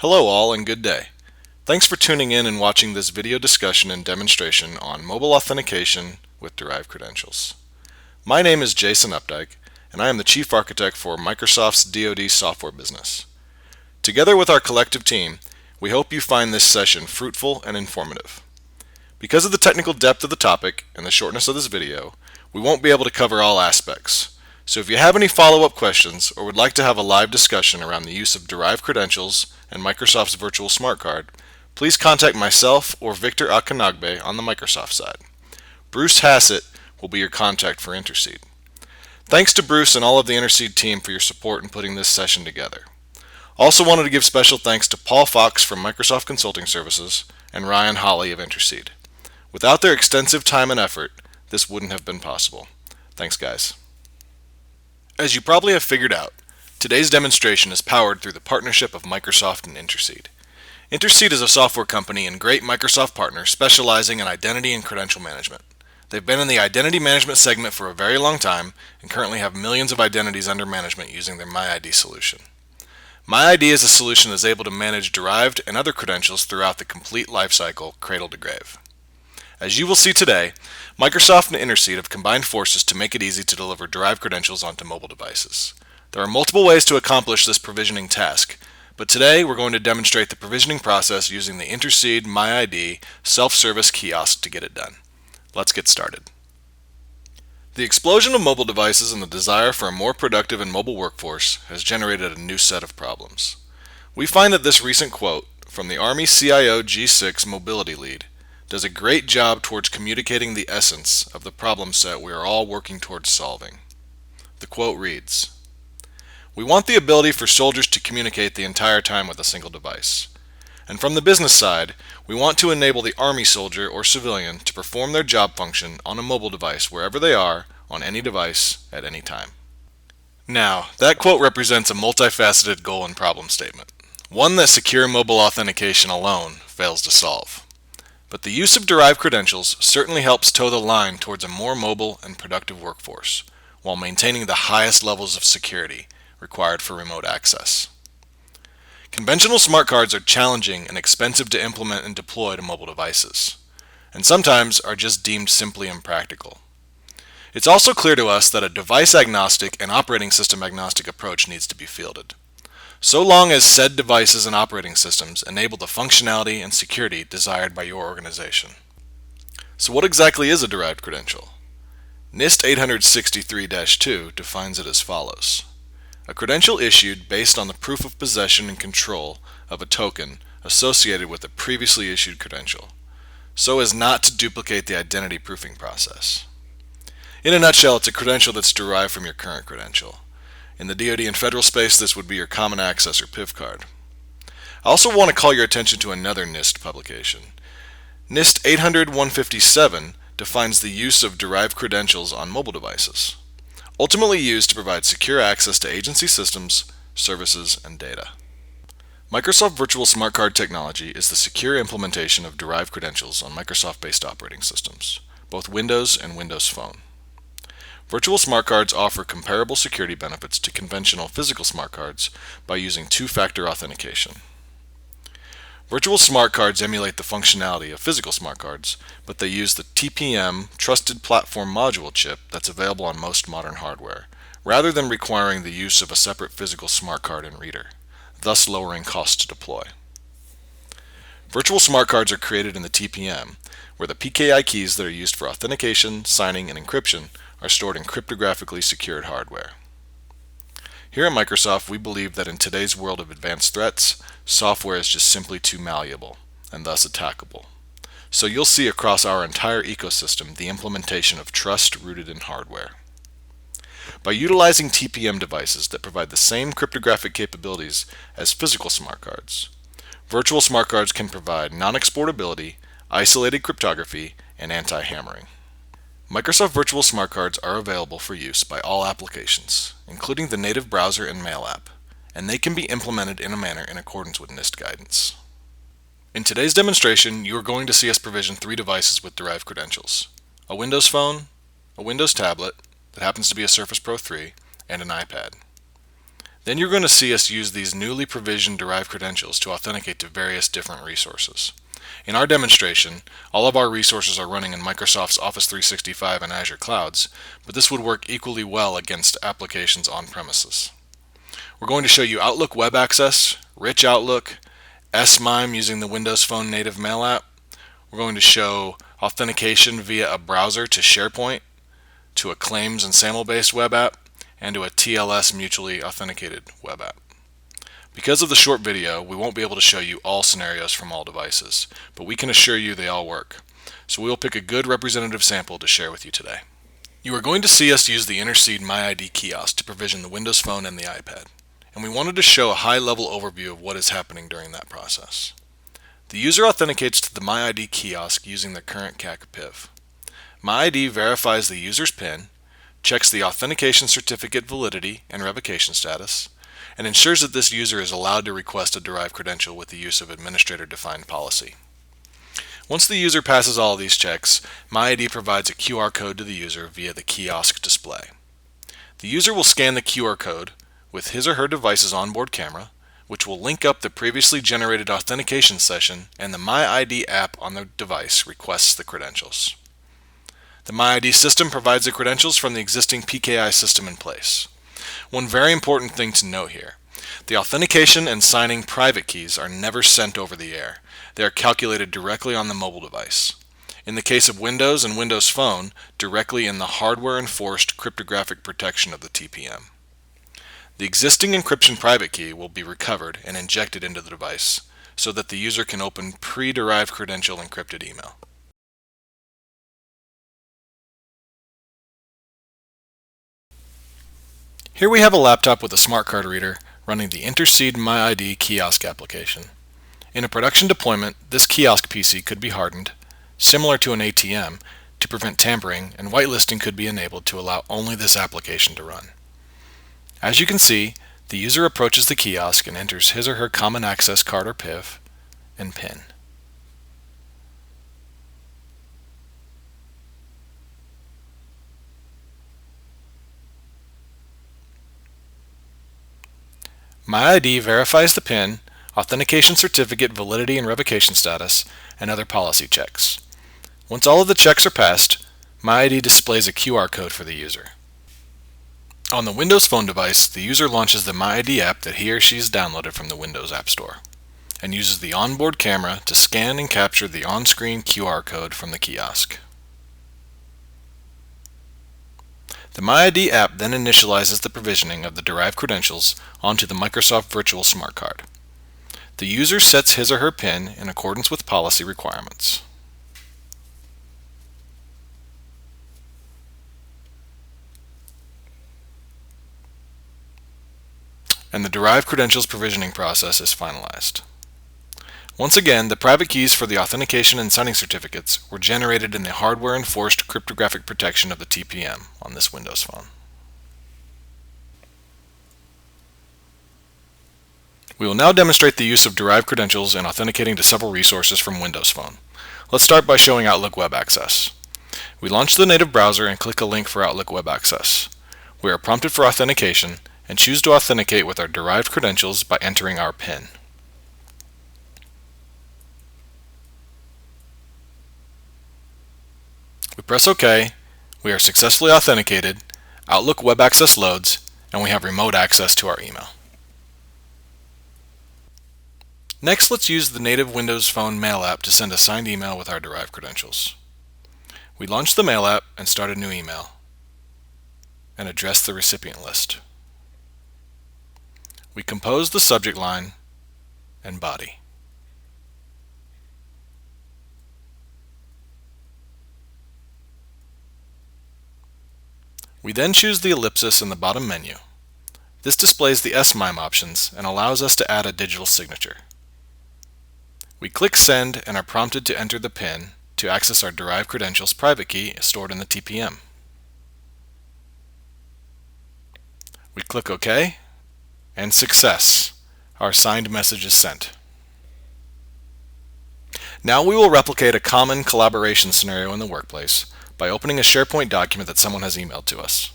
Hello all and good day. Thanks for tuning in and watching this video discussion and demonstration on mobile authentication with Derived Credentials. My name is Jason Opdycke and I am the Chief Architect for Microsoft's DoD software business. Together with our collective team, we hope you find this session fruitful and informative. Because of the technical depth of the topic and the shortness of this video, we won't be able to cover all aspects. So if you have any follow-up questions or would like to have a live discussion around the use of Derived Credentials and Microsoft's Virtual Smart Card, please contact myself or Victor Akinnagbe on the Microsoft side. Bruce Hassett will be your contact for Intercede. Thanks to Bruce and all of the Intercede team for your support in putting this session together. Also wanted to give special thanks to Paul Fox from Microsoft Consulting Services and Ryan Holly of Intercede. Without their extensive time and effort, this wouldn't have been possible. Thanks, guys. As you probably have figured out, today's demonstration is powered through the partnership of Microsoft and Intercede. Intercede is a software company and great Microsoft partner specializing in identity and credential management. They've been in the identity management segment for a very long time and currently have millions of identities under management using their MyID solution. MyID is a solution that is able to manage derived and other credentials throughout the complete lifecycle, cradle to grave. As you will see today, Microsoft and Intercede have combined forces to make it easy to deliver derived credentials onto mobile devices. There are multiple ways to accomplish this provisioning task, but today we're going to demonstrate the provisioning process using the Intercede MyID self-service kiosk to get it done. Let's get started. The explosion of mobile devices and the desire for a more productive and mobile workforce has generated a new set of problems. We find that this recent quote from the Army CIO G6 Mobility Lead does a great job towards communicating the essence of the problem set we are all working towards solving. The quote reads, "We want the ability for soldiers to communicate the entire time with a single device. And from the business side, we want to enable the Army soldier or civilian to perform their job function on a mobile device wherever they are, on any device, at any time." Now, that quote represents a multifaceted goal and problem statement, one that secure mobile authentication alone fails to solve. But the use of derived credentials certainly helps toe the line towards a more mobile and productive workforce, while maintaining the highest levels of security required for remote access. Conventional smart cards are challenging and expensive to implement and deploy to mobile devices, and sometimes are just deemed simply impractical. It's also clear to us that a device-agnostic and operating system-agnostic approach needs to be fielded, so long as said devices and operating systems enable the functionality and security desired by your organization. So what exactly is a derived credential? NIST 863-2 defines it as follows: a credential issued based on the proof of possession and control of a token associated with a previously issued credential, so as not to duplicate the identity proofing process. In a nutshell, it's a credential that's derived from your current credential. In the DoD and federal space, this would be your Common Access or PIV card. I also want to call your attention to another NIST publication. NIST 800-157 defines the use of derived credentials on mobile devices, ultimately used to provide secure access to agency systems, services, and data. Microsoft Virtual Smart Card technology is the secure implementation of derived credentials on Microsoft-based operating systems, both Windows and Windows Phone. Virtual smart cards offer comparable security benefits to conventional physical smart cards by using two-factor authentication. Virtual smart cards emulate the functionality of physical smart cards, but they use the TPM Trusted Platform Module chip that's available on most modern hardware, rather than requiring the use of a separate physical smart card and reader, thus lowering costs to deploy. Virtual smart cards are created in the TPM, where the PKI keys that are used for authentication, signing, and encryption are stored in cryptographically secured hardware. Here at Microsoft, we believe that in today's world of advanced threats, software is just simply too malleable, and thus attackable. So you'll see across our entire ecosystem the implementation of trust rooted in hardware. By utilizing TPM devices that provide the same cryptographic capabilities as physical smart cards, virtual smart cards can provide non-exportability, isolated cryptography, and anti-hammering. Microsoft Virtual Smart Cards are available for use by all applications, including the native browser and mail app, and they can be implemented in a manner in accordance with NIST guidance. In today's demonstration, you are going to see us provision 3 devices with derived credentials: a Windows Phone, a Windows tablet that happens to be a Surface Pro 3, and an iPad. Then you're going to see us use these newly provisioned derived credentials to authenticate to various different resources. In our demonstration, all of our resources are running in Microsoft's Office 365 and Azure clouds, but this would work equally well against applications on premises. We're going to show you Outlook Web Access, Rich Outlook, S-MIME using the Windows Phone native mail app. We're going to show authentication via a browser to SharePoint, to a claims and SAML-based web app, and to a TLS mutually authenticated web app. Because of the short video, we won't be able to show you all scenarios from all devices, but we can assure you they all work. So we will pick a good representative sample to share with you today. You are going to see us use the Intercede MyID kiosk to provision the Windows Phone and the iPad, and we wanted to show a high-level overview of what is happening during that process. The user authenticates to the MyID kiosk using their current CAC PIV. MyID verifies the user's PIN, checks the authentication certificate validity and revocation status, and ensures that this user is allowed to request a derived credential with the use of administrator-defined policy. Once the user passes all of these checks, MyID provides a QR code to the user via the kiosk display. The user will scan the QR code with his or her device's onboard camera, which will link up the previously generated authentication session, and the MyID app on the device requests the credentials. The MyID system provides the credentials from the existing PKI system in place. One very important thing to note here: the authentication and signing private keys are never sent over the air. They are calculated directly on the mobile device. In the case of Windows and Windows Phone, directly in the hardware-enforced cryptographic protection of the TPM. The existing encryption private key will be recovered and injected into the device so that the user can open pre-derived credential encrypted email. Here we have a laptop with a smart card reader running the Intercede MyID kiosk application. In a production deployment, this kiosk PC could be hardened, similar to an ATM, to prevent tampering, and whitelisting could be enabled to allow only this application to run. As you can see, the user approaches the kiosk and enters his or her common access card or PIV and PIN. MyID verifies the PIN, authentication certificate validity and revocation status, and other policy checks. Once all of the checks are passed, MyID displays a QR code for the user. On the Windows Phone device, the user launches the MyID app that he or she has downloaded from the Windows App Store and uses the onboard camera to scan and capture the on-screen QR code from the kiosk. The MyID app then initializes the provisioning of the derived credentials onto the Microsoft Virtual Smart Card. The user sets his or her PIN in accordance with policy requirements. And the derived credentials provisioning process is finalized. Once again, the private keys for the authentication and signing certificates were generated in the hardware-enforced cryptographic protection of the TPM on this Windows Phone. We will now demonstrate the use of derived credentials in authenticating to several resources from Windows Phone. Let's start by showing Outlook Web Access. We launch the native browser and click a link for Outlook Web Access. We are prompted for authentication and choose to authenticate with our derived credentials by entering our PIN. We press OK, we are successfully authenticated, Outlook Web Access loads, and we have remote access to our email. Next, let's use the native Windows Phone Mail app to send a signed email with our derived credentials. We launch the Mail app and start a new email and address the recipient list. We compose the subject line and body. We then choose the ellipsis in the bottom menu. This displays the S-MIME options and allows us to add a digital signature. We click Send and are prompted to enter the PIN to access our derived credentials private key stored in the TPM. We click OK, and success! Our signed message is sent. Now we will replicate a common collaboration scenario in the workplace by opening a SharePoint document that someone has emailed to us.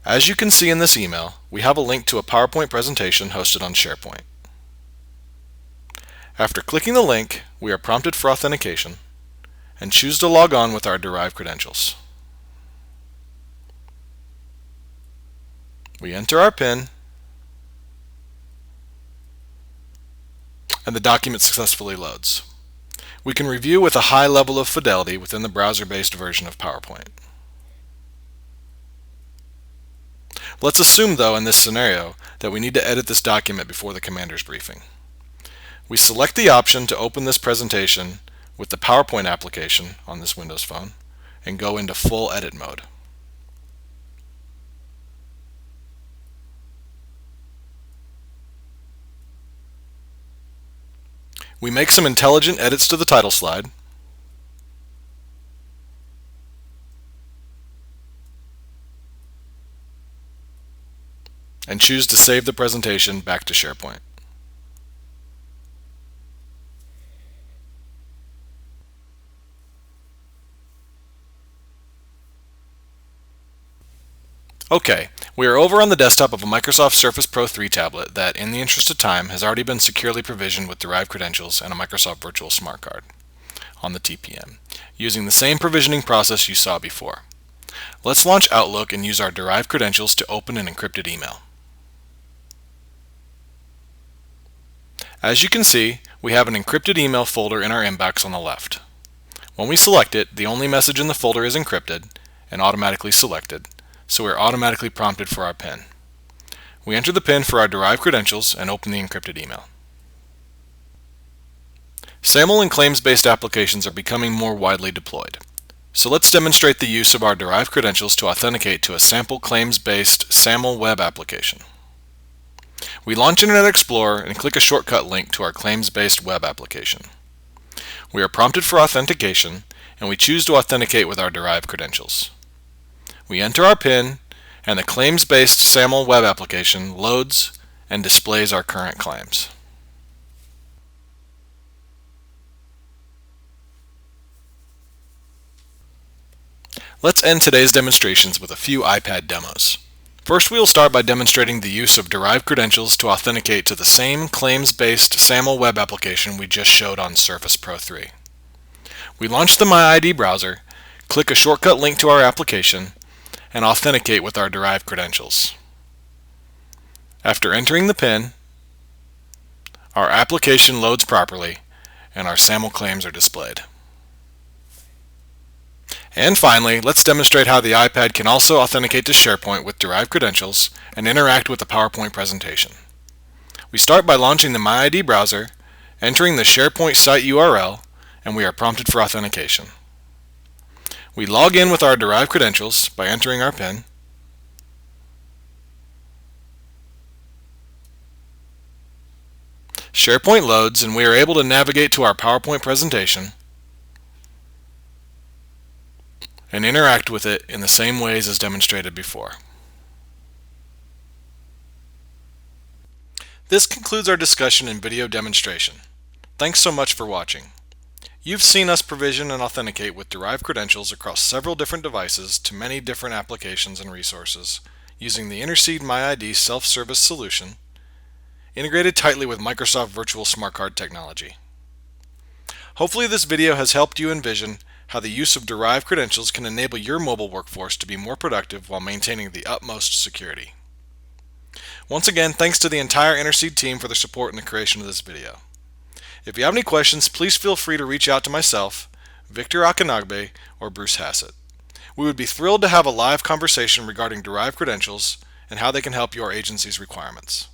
As you can see in this email, we have a link to a PowerPoint presentation hosted on SharePoint. After clicking the link, we are prompted for authentication and choose to log on with our derived credentials. We enter our PIN and the document successfully loads. We can review with a high level of fidelity within the browser-based version of PowerPoint. Let's assume, though, in this scenario, that we need to edit this document before the commander's briefing. We select the option to open this presentation with the PowerPoint application on this Windows phone and go into full edit mode. We make some intelligent edits to the title slide, and choose to save the presentation back to SharePoint. Okay, we are over on the desktop of a Microsoft Surface Pro 3 tablet that, in the interest of time, has already been securely provisioned with Derived Credentials and a Microsoft Virtual Smart Card on the TPM, using the same provisioning process you saw before. Let's launch Outlook and use our Derived Credentials to open an encrypted email. As you can see, we have an encrypted email folder in our inbox on the left. When we select it, the only message in the folder is encrypted and automatically selected, so we are automatically prompted for our PIN. We enter the PIN for our derived credentials and open the encrypted email. SAML and claims-based applications are becoming more widely deployed. So let's demonstrate the use of our derived credentials to authenticate to a sample claims-based SAML web application. We launch Internet Explorer and click a shortcut link to our claims-based web application. We are prompted for authentication, and we choose to authenticate with our derived credentials. We enter our PIN, and the claims-based SAML web application loads and displays our current claims. Let's end today's demonstrations with a few iPad demos. First, we will start by demonstrating the use of derived credentials to authenticate to the same claims-based SAML web application we just showed on Surface Pro 3. We launch the MyID browser, click a shortcut link to our application, and authenticate with our derived credentials. After entering the PIN, our application loads properly and our SAML claims are displayed. And finally, let's demonstrate how the iPad can also authenticate to SharePoint with derived credentials and interact with the PowerPoint presentation. We start by launching the MyID browser, entering the SharePoint site URL, and we are prompted for authentication. We log in with our derived credentials by entering our PIN. SharePoint loads and we are able to navigate to our PowerPoint presentation and interact with it in the same ways as demonstrated before. This concludes our discussion and video demonstration. Thanks so much for watching. You've seen us provision and authenticate with derived credentials across several different devices to many different applications and resources using the Intercede MyID self-service solution, integrated tightly with Microsoft Virtual Smart Card technology. Hopefully this video has helped you envision how the use of derived credentials can enable your mobile workforce to be more productive while maintaining the utmost security. Once again, thanks to the entire Intercede team for their support in the creation of this video. If you have any questions, please feel free to reach out to myself, Victor Akinnagbe, or Bruce Hassett. We would be thrilled to have a live conversation regarding derived credentials and how they can help your agency's requirements.